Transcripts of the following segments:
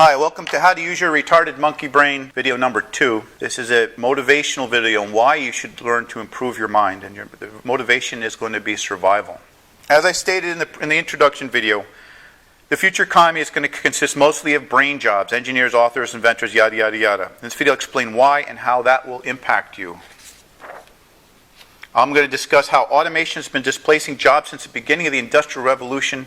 Hi, welcome to How to Use Your Retarded Monkey Brain, video number 2. This is a motivational video on why you should learn to improve your mind, and the motivation is going to be survival. As I stated in the introduction video, the future economy is going to consist mostly of brain jobs, engineers, authors, inventors, yada, yada, yada. In this video, I'll explain why and how that will impact you. I'm going to discuss how automation has been displacing jobs since the beginning of the Industrial Revolution,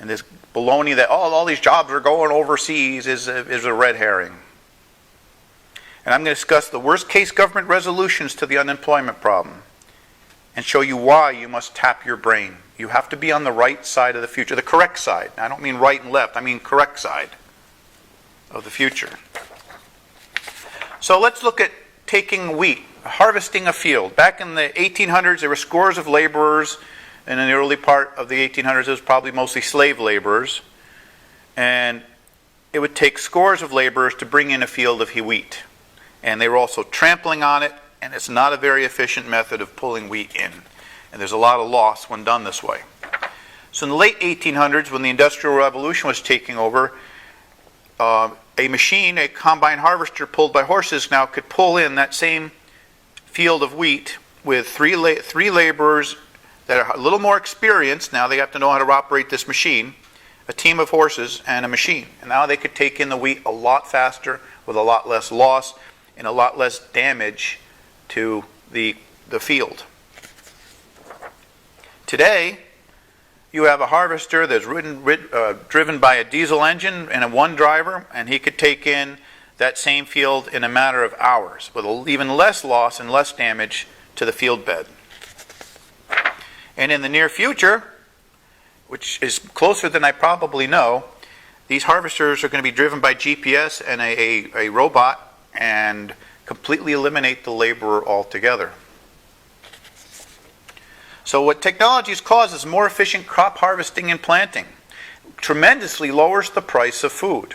and this baloney that all these jobs are going overseas is a red herring. And I'm going to discuss the worst case government resolutions to the unemployment problem and show you why you must tap your brain. You have to be on the right side of the future, the correct side. I don't mean right and left, I mean correct side of the future. So let's look at taking wheat, harvesting a field. Back in the 1800s, there were scores of laborers. And in the early part of the 1800s, it was probably mostly slave laborers. And it would take scores of laborers to bring in a field of wheat. And they were also trampling on it, and it's not a very efficient method of pulling wheat in. And there's a lot of loss when done this way. So in the late 1800s, when the Industrial Revolution was taking over, a machine, a combine harvester pulled by horses now could pull in that same field of wheat with three laborers that are a little more experienced. Now they have to know how to operate this machine, a team of horses and a machine. And now they could take in the wheat a lot faster with a lot less loss and a lot less damage to the field. Today, you have a harvester that's driven by a diesel engine and one driver, and he could take in that same field in a matter of hours with even less loss and less damage to the field bed. And in the near future, which is closer than I probably know, these harvesters are going to be driven by GPS and a robot and completely eliminate the laborer altogether. So what technology has caused is more efficient crop harvesting and planting. Tremendously lowers the price of food.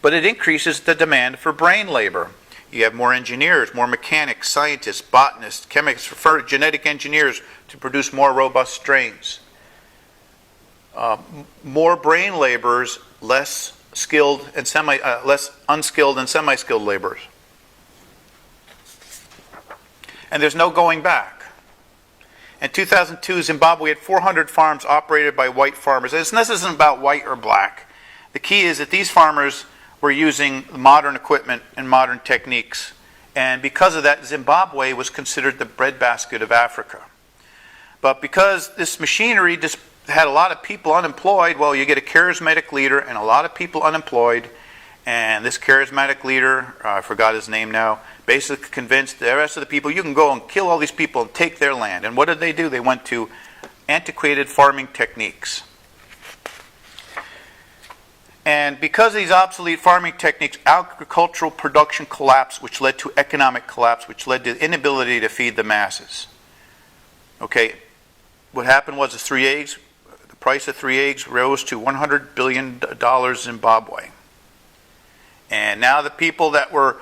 But it increases the demand for brain labor. You have more engineers, more mechanics, scientists, botanists, chemists, genetic engineers to produce more robust strains. More brain laborers, less skilled and less unskilled and semi-skilled laborers. And there's no going back. In 2002, Zimbabwe had 400 farms operated by white farmers. And this isn't about white or black. The key is that these farmers were using modern equipment and modern techniques. And because of that, Zimbabwe was considered the breadbasket of Africa. But because this machinery just had a lot of people unemployed, well, you get a charismatic leader and a lot of people unemployed. And this charismatic leader, I forgot his name now, basically convinced the rest of the people, you can go and kill all these people and take their land. And what did they do? They went to antiquated farming techniques. And because of these obsolete farming techniques, agricultural production collapsed, which led to economic collapse, which led to the inability to feed the masses. Okay, what happened was the price of 3 eggs rose to $100 billion Zimbabwe. And now the people that were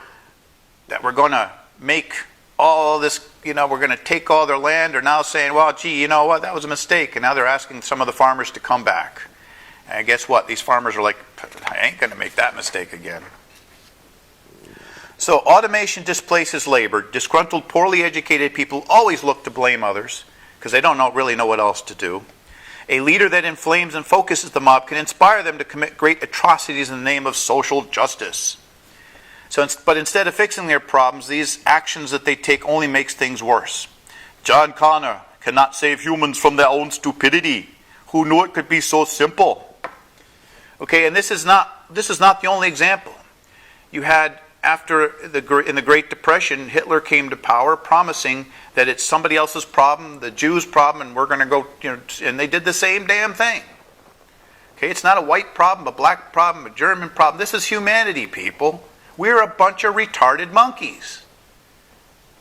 going to make all this, we're going to take all their land, are now saying, well, gee, you know what, that was a mistake. And now they're asking some of the farmers to come back. And guess what? These farmers are like, I ain't going to make that mistake again. So automation displaces labor. Disgruntled, poorly educated people always look to blame others because they don't really know what else to do. A leader that inflames and focuses the mob can inspire them to commit great atrocities in the name of social justice. But instead of fixing their problems, these actions that they take only makes things worse. John Connor cannot save humans from their own stupidity. Who knew it could be so simple? Okay, and this is not the only example. You had, in the Great Depression, Hitler came to power promising that it's somebody else's problem, the Jews' problem, and we're going to go, and they did the same damn thing. Okay, it's not a white problem, a black problem, a German problem. This is humanity, people. We're a bunch of retarded monkeys.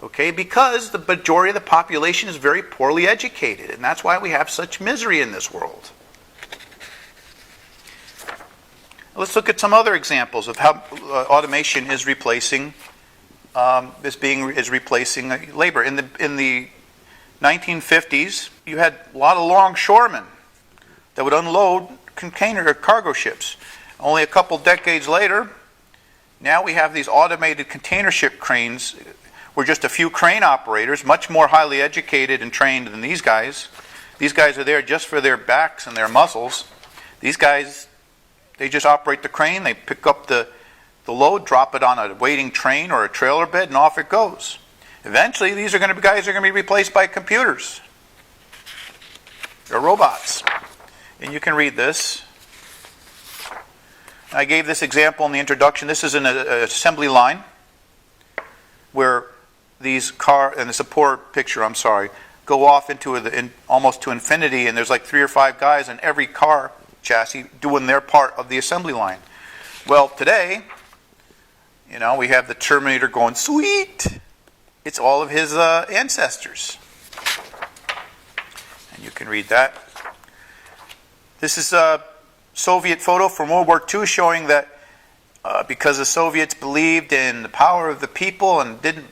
Okay, because the majority of the population is very poorly educated, and that's why we have such misery in this world. Let's look at some other examples of how automation is replacing labor. In the 1950s, you had a lot of longshoremen that would unload container or cargo ships. Only a couple decades later, now we have these automated container ship cranes. We're just a few crane operators, much more highly educated and trained than these guys. These guys are there just for their backs and their muscles. These guys, they just operate the crane, they pick up the load, drop it on a waiting train or a trailer bed, and off it goes. Eventually, these are going to be guys are going to be replaced by computers. They're robots. And you can read this. I gave this example in the introduction. This is an assembly line where these and it's a poor picture, I'm sorry, go off into almost to infinity, and there's like 3 or 5 guys in every car chassis doing their part of the assembly line. Well, today, we have the Terminator going, sweet! It's all of his ancestors. And you can read that. This is a Soviet photo from World War II showing that because the Soviets believed in the power of the people and didn't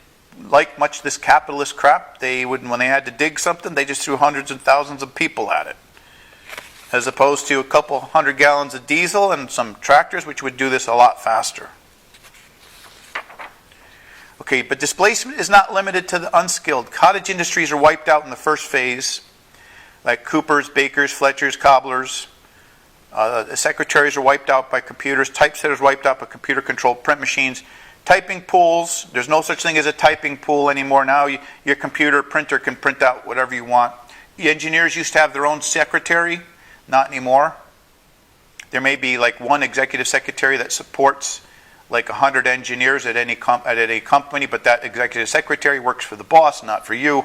like much this capitalist crap, when they had to dig something, they just threw hundreds and thousands of people at it. As opposed to a couple 100 gallons of diesel and some tractors, which would do this a lot faster. Okay, but displacement is not limited to the unskilled. Cottage industries are wiped out in the first phase, like coopers, bakers, fletchers, cobblers. Secretaries are wiped out by computers. Typesetters wiped out by computer-controlled print machines. Typing pools, there's no such thing as a typing pool anymore. Now your computer printer can print out whatever you want. The engineers used to have their own secretary. Not anymore. There may be like one executive secretary that supports like 100 engineers at any company, but that executive secretary works for the boss, not for you.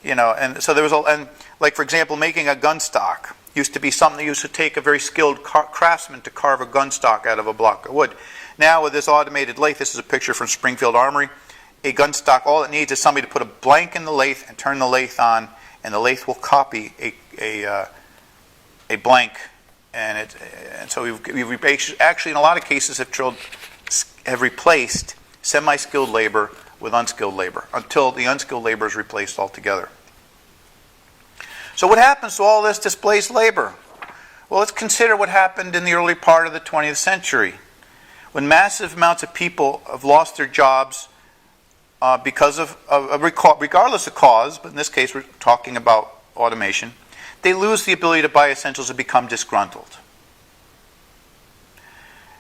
And so there was like for example, making a gun stock used to be something that used to take a very skilled craftsman to carve a gun stock out of a block of wood. Now with this automated lathe, this is a picture from Springfield Armory, a gun stock, all it needs is somebody to put a blank in the lathe and turn the lathe on, and the lathe will copy a blank. And so we've actually in a lot of cases have replaced semi-skilled labor with unskilled labor until the unskilled labor is replaced altogether. So what happens to all this displaced labor? Well, let's consider what happened in the early part of the 20th century, when massive amounts of people have lost their jobs because of regardless of cause, but in this case we're talking about automation. They lose the ability to buy essentials and become disgruntled.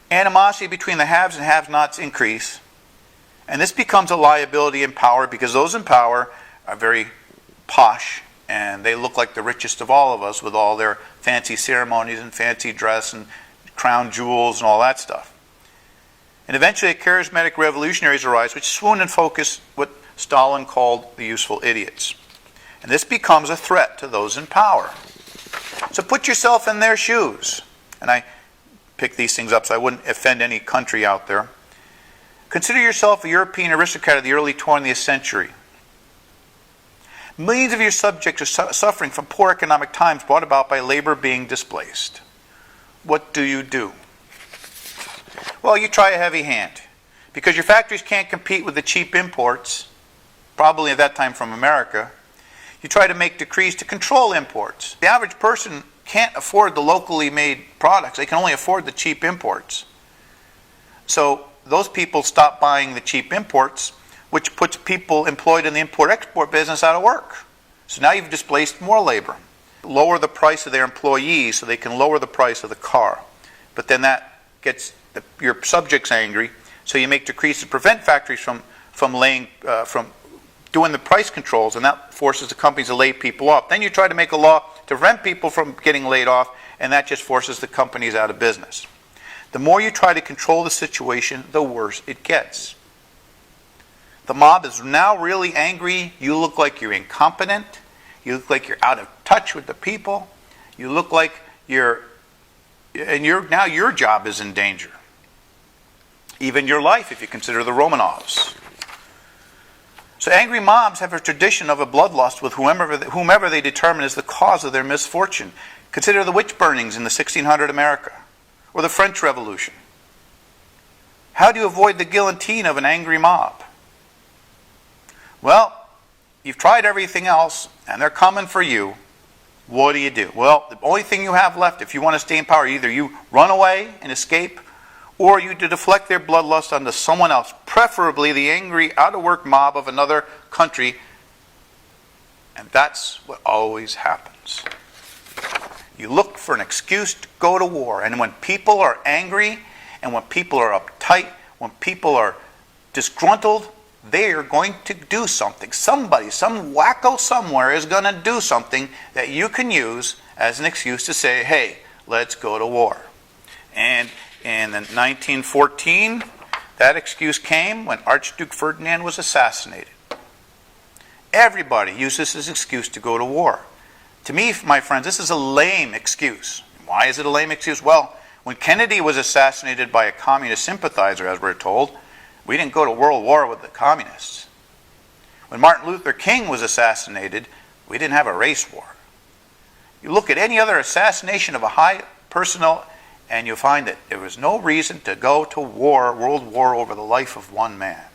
Animosity between the haves and have-nots increase, and this becomes a liability in power because those in power are very posh and they look like the richest of all of us with all their fancy ceremonies and fancy dress and crown jewels and all that stuff. And eventually charismatic revolutionaries arise which swoon and focus what Stalin called the useful idiots. And this becomes a threat to those in power. So put yourself in their shoes. And I picked these things up so I wouldn't offend any country out there. Consider yourself a European aristocrat of the early 20th century. Millions of your subjects are suffering from poor economic times brought about by labor being displaced. What do? Well, you try a heavy hand. Because your factories can't compete with the cheap imports, probably at that time from America. You try to make decrees to control imports. The average person can't afford the locally made products. They can only afford the cheap imports. So those people stop buying the cheap imports, which puts people employed in the import-export business out of work. So now you've displaced more labor. Lower the price of their employees so they can lower the price of the car. But then that gets your subjects angry, so you make decrees to prevent factories from doing the price controls, and that forces the companies to lay people off. Then you try to make a law to prevent people from getting laid off, and that just forces the companies out of business. The more you try to control the situation, the worse it gets. The mob is now really angry. You look like you're incompetent. You look like you're out of touch with the people. You look like now your job is in danger. Even your life, if you consider the Romanovs. So angry mobs have a tradition of a bloodlust with whomever they determine is the cause of their misfortune. Consider the witch burnings in the 1600 America, or the French Revolution. How do you avoid the guillotine of an angry mob? Well, you've tried everything else, and they're coming for you. what do you do? Well, the only thing you have left, if you want to stay in power, either you run away and escape, or you deflect their bloodlust onto someone else, preferably the angry, out-of-work mob of another country. And that's what always happens. You look for an excuse to go to war. And when people are angry, and when people are uptight, when people are disgruntled, they are going to do something. Somebody, some wacko somewhere is going to do something that you can use as an excuse to say, hey, let's go to war. And in 1914, that excuse came when Archduke Ferdinand was assassinated. Everybody used this as an excuse to go to war. To me, my friends, this is a lame excuse. Why is it a lame excuse? Well, when Kennedy was assassinated by a communist sympathizer, as we're told, we didn't go to World War with the communists. When Martin Luther King was assassinated, we didn't have a race war. You look at any other assassination of a high personal, and you'll find that there was no reason to go to war, world war, over the life of one man.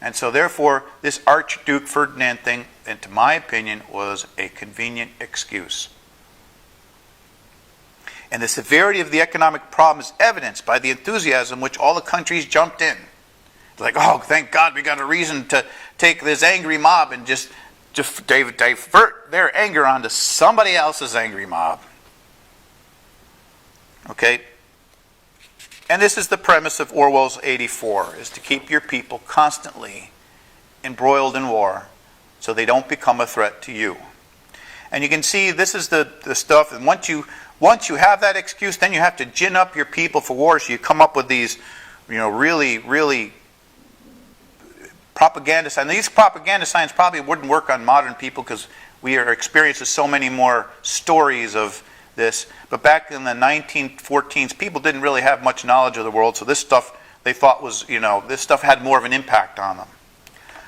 And so therefore, this Archduke Ferdinand thing, to my opinion, was a convenient excuse. And the severity of the economic problem is evidenced by the enthusiasm which all the countries jumped in. Like, oh, thank God we got a reason to take this angry mob and just divert their anger onto somebody else's angry mob. Okay? And this is the premise of Orwell's 84, is to keep your people constantly embroiled in war so they don't become a threat to you. And you can see this is the stuff, and once you have that excuse, then you have to gin up your people for war, so you come up with these, really propaganda signs. These propaganda signs probably wouldn't work on modern people because we are experiencing so many more stories of this. But back in the 1914s, people didn't really have much knowledge of the world, so this stuff they thought was, this stuff had more of an impact on them.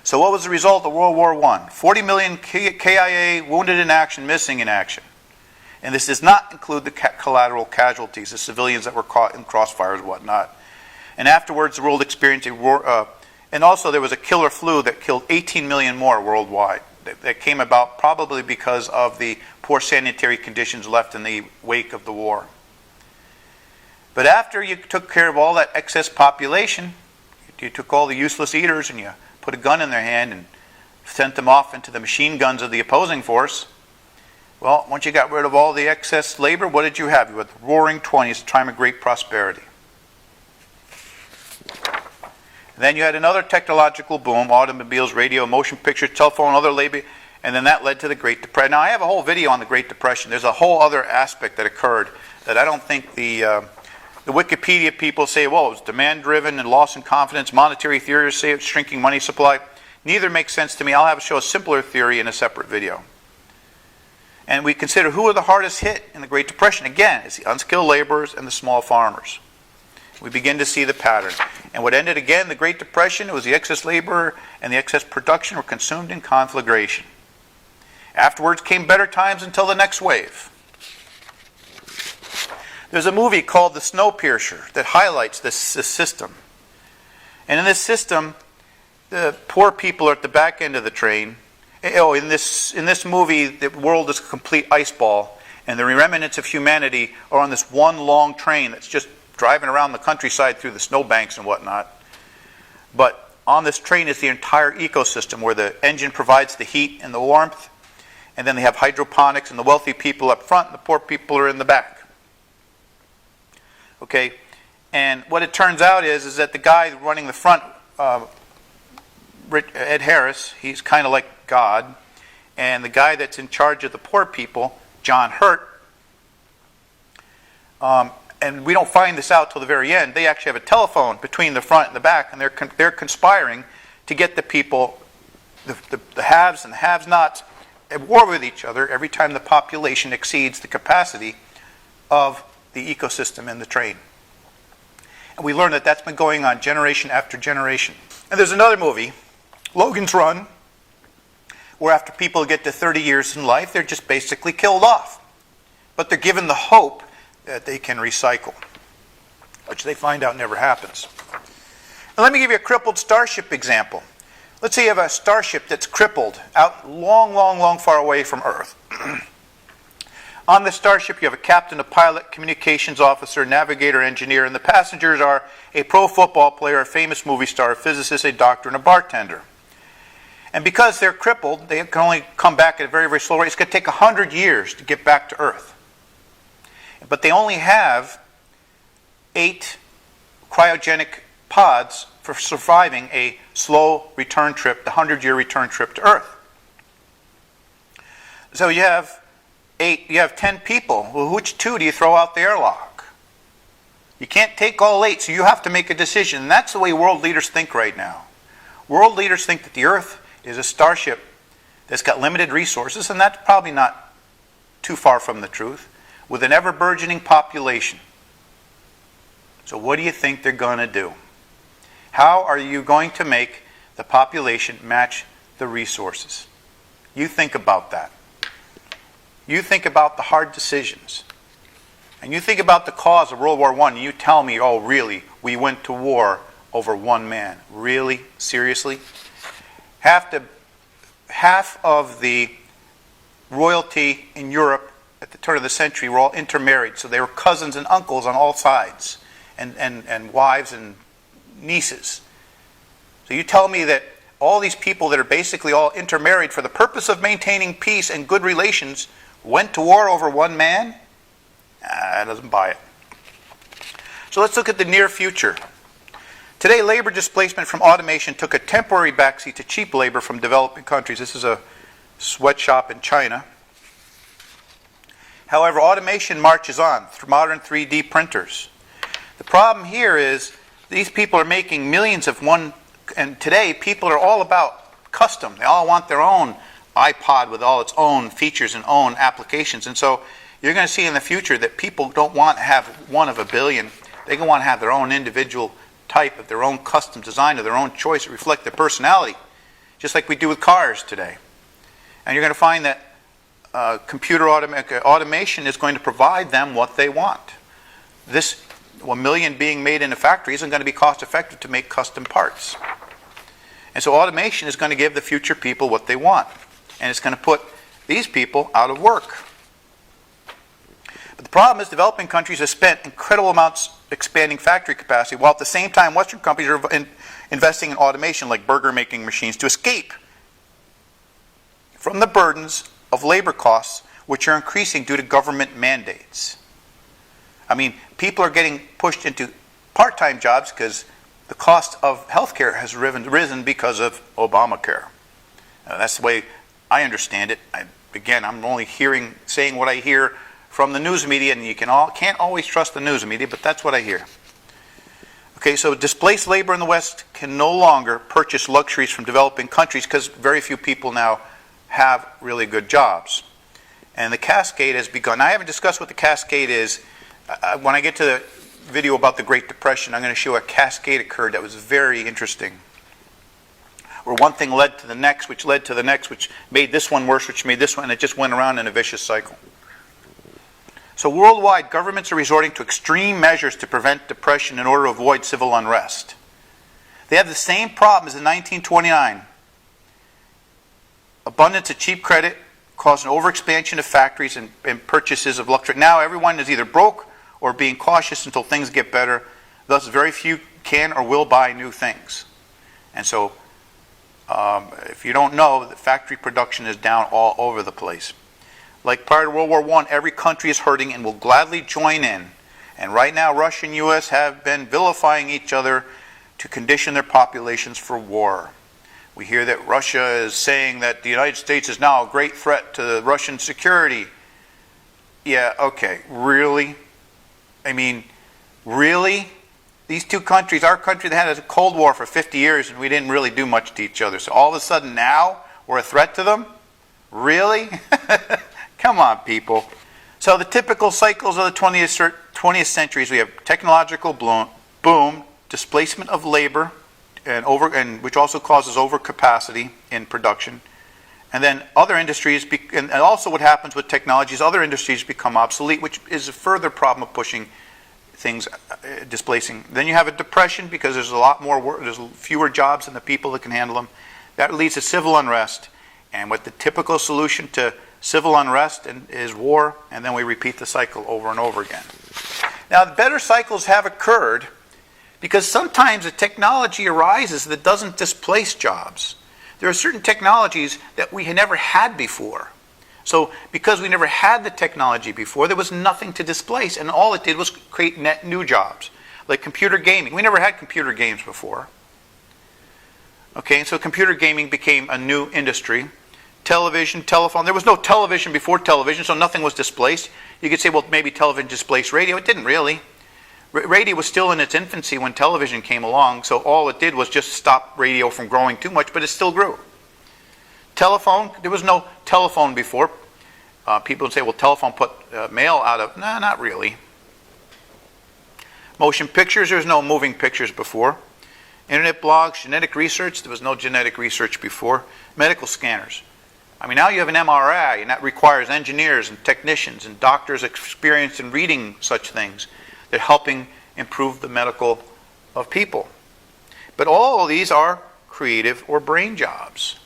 So what was the result of World War I? 40 million KIA wounded in action, missing in action. And this does not include the collateral casualties, the civilians that were caught in crossfires and whatnot. And afterwards, the world experienced a war, and also there was a killer flu that killed 18 million more worldwide. That came about probably because of the poor sanitary conditions left in the wake of the war. But after you took care of all that excess population, you took all the useless eaters and you put a gun in their hand and sent them off into the machine guns of the opposing force. Well, once you got rid of all the excess labor, what did you have? You had the roaring 20s, a time of great prosperity. Then you had another technological boom, automobiles, radio, motion pictures, telephone, other labor, and then that led to the Great Depression. Now, I have a whole video on the Great Depression. There's a whole other aspect that occurred that I don't think the Wikipedia people say, well, it was demand-driven and loss in confidence, monetary theories say it's shrinking money supply. Neither makes sense to me. I'll show a simpler theory in a separate video. And we consider who are the hardest hit in the Great Depression. Again, it's the unskilled laborers and the small farmers. We begin to see the pattern. And what ended again the Great Depression, it was the excess labor and the excess production were consumed in conflagration. Afterwards came better times until the next wave. There's a movie called The Snowpiercer that highlights this system. And in this system, the poor people are at the back end of the train. Oh, in this movie, the world is a complete ice ball, and the remnants of humanity are on this one long train that's just driving around the countryside through the snowbanks and whatnot. But on this train is the entire ecosystem where the engine provides the heat and the warmth, and then they have hydroponics, and the wealthy people up front, and the poor people are in the back. Okay, and what it turns out is that the guy running the front, Ed Harris, he's kind of like God, and the guy that's in charge of the poor people, John Hurt, and we don't find this out till the very end, they actually have a telephone between the front and the back, and they're conspiring to get the people, the haves and the have-nots, at war with each other every time the population exceeds the capacity of the ecosystem in the train. And we learn that that's been going on generation after generation. And there's another movie, Logan's Run, where after people get to 30 years in life, they're just basically killed off. But they're given the hope that they can recycle, which they find out never happens. Now, let me give you a crippled Starship example. Let's say you have a starship that's crippled out long, long, long far away from Earth. On the starship, you have a captain, a pilot, communications officer, navigator, engineer, and the passengers are a pro football player, a famous movie star, a physicist, a doctor, and a bartender. And because they're crippled, they can only come back at a very, very slow rate. It's going to take 100 years to get back to Earth. But they only have 8 cryogenic pods for surviving a slow return trip, the 100-year return trip to Earth. So you have 10 people. Well, which 2 do you throw out the airlock? You can't take all 8, so you have to make a decision. And that's the way world leaders think right now. World leaders think that the Earth is a starship that's got limited resources, and that's probably not too far from the truth, with an ever-burgeoning population. So what do you think they're going to do? How are you going to make the population match the resources? You think about that. You think about the hard decisions. And you think about the cause of World War I, and you tell me, oh, really, we went to war over one man. Really? Seriously? Half of the royalty in Europe at the turn of the century were all intermarried, so they were cousins and uncles on all sides, and wives and nieces. So you tell me that all these people that are basically all intermarried for the purpose of maintaining peace and good relations went to war over one man? That doesn't buy it. So let's look at the near future. Today, labor displacement from automation took a temporary backseat to cheap labor from developing countries. This is a sweatshop in China. However, automation marches on through modern 3D printers. The problem here is these people are making millions of one, and today people are all about custom. They all want their own iPod with all its own features and own applications. And so you're going to see in the future that people don't want to have one of a billion. They want to have their own individual type of their own custom design of their own choice to reflect their personality, just like we do with cars today. And you're going to find that computer automation is going to provide them what they want. This 1 million being made in a factory isn't going to be cost effective to make custom parts. And so automation is going to give the future people what they want. And it's going to put these people out of work. But the problem is developing countries have spent incredible amounts expanding factory capacity, while at the same time Western companies are investing in automation like burger making machines to escape from the burdens of labor costs, which are increasing due to government mandates. I mean, people are getting pushed into part-time jobs because the cost of healthcare has risen because of Obamacare. That's the way I understand it. I'm only saying what I hear from the news media, and you can't always trust the news media, but that's what I hear. Okay, so displaced labor in the West can no longer purchase luxuries from developing countries because very few people now have really good jobs. And the Cascade has begun. I haven't discussed what the Cascade is. When I get to the video about the Great Depression, I'm going to show a cascade occurred that was very interesting, where one thing led to the next, which led to the next, which made this one worse, which made this one, and it just went around in a vicious cycle. So worldwide, governments are resorting to extreme measures to prevent depression in order to avoid civil unrest. They have the same problem as in 1929. Abundance of cheap credit caused an overexpansion of factories and purchases of luxury. Now everyone is either broke or being cautious until things get better. Thus, very few can or will buy new things. And so, if you don't know, the factory production is down all over the place. Like prior to World War I, every country is hurting and will gladly join in. And right now, Russia and U.S. have been vilifying each other to condition their populations for war. We hear that Russia is saying that the United States is now a great threat to Russian security. Yeah, okay, really? I mean, really? These two countries, our country that had a Cold War for 50 years and we didn't really do much to each other. So all of a sudden now we're a threat to them? Really? Come on, people. So the typical cycles of the 20th century is we have technological boom, displacement of labor, and which also causes overcapacity in production. And then other industries, and also what happens with technology is other industries become obsolete, which is a further problem of pushing things, displacing. Then you have a depression because there's a lot more work, there's fewer jobs and the people that can handle them. That leads to civil unrest. And what the typical solution to civil unrest is war, and then we repeat the cycle over and over again. Now, the better cycles have occurred because sometimes a technology arises that doesn't displace jobs. There are certain technologies that we had never had before. So because we never had the technology before, there was nothing to displace, and all it did was create net new jobs, like computer gaming. We never had computer games before. Okay, and so computer gaming became a new industry. Television, telephone. There was no television before television, so nothing was displaced. You could say, well, maybe television displaced radio. It didn't really. Radio was still in its infancy when television came along, so all it did was just stop radio from growing too much, but it still grew. Telephone, there was no telephone before. People would say, well, telephone put mail out of... No, not really. Motion pictures, there was no moving pictures before. Internet blogs, genetic research, there was no genetic research before. Medical scanners. I mean, now you have an MRI, and that requires engineers and technicians and doctors experienced in reading such things. They're helping improve the medical of people. But all of these are creative or brain jobs.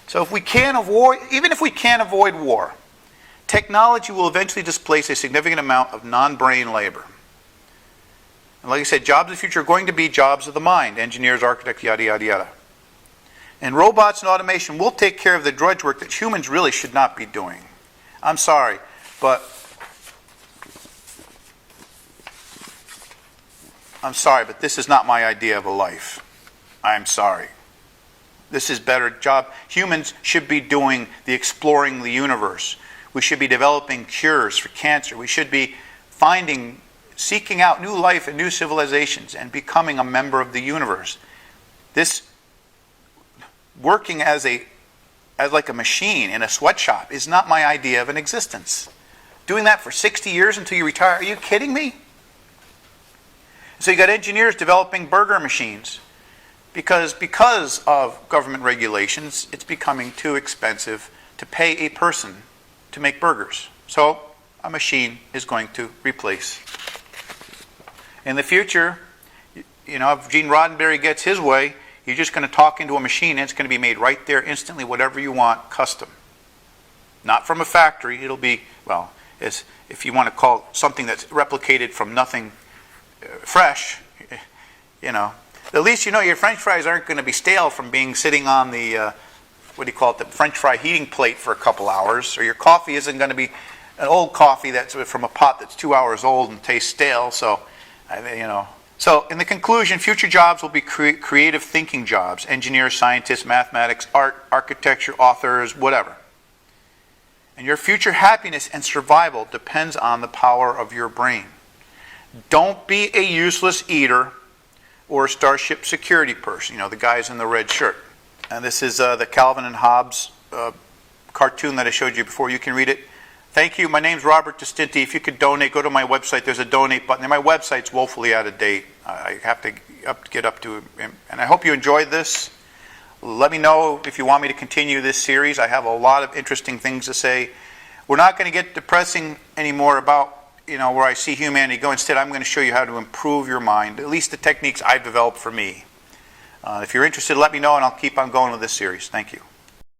So if we can't avoid, even if we can't avoid war, technology will eventually displace a significant amount of non-brain labor. And like I said, jobs of the future are going to be jobs of the mind, engineers, architects, yada, yada, yada. And robots and automation will take care of the drudge work that humans really should not be doing. I'm sorry, but this is not my idea of a life. I'm sorry. This is better job. Humans should be doing the exploring the universe. We should be developing cures for cancer. We should be seeking out new life and new civilizations and becoming a member of the universe. This working as like a machine in a sweatshop is not my idea of an existence. Doing that for 60 years until you retire, are you kidding me? So you got engineers developing burger machines because of government regulations, it's becoming too expensive to pay a person to make burgers. So a machine is going to replace. In the future, if Gene Roddenberry gets his way, you're just going to talk into a machine and it's going to be made right there instantly, whatever you want, custom. Not from a factory. It'll be, well, if you want to call something that's replicated from nothing fresh, at least your French fries aren't going to be stale from being sitting on the, the French fry heating plate for a couple hours, or your coffee isn't going to be an old coffee that's from a pot that's 2 hours old and tastes stale, So in the conclusion, future jobs will be creative thinking jobs. Engineers, scientists, mathematics, art, architecture, authors, whatever. And your future happiness and survival depends on the power of your brain. Don't be a useless eater or a Starship security person, the guys in the red shirt. And this is the Calvin and Hobbes cartoon that I showed you before. You can read it. Thank you. My name's Robert Distinti. If you could donate, go to my website. There's a donate button. And my website's woefully out of date. I have to get up to it. And I hope you enjoyed this. Let me know if you want me to continue this series. I have a lot of interesting things to say. We're not going to get depressing anymore about where I see humanity go. Instead, I'm going to show you how to improve your mind, at least the techniques I've developed for me. If you're interested, let me know, and I'll keep on going with this series. Thank you.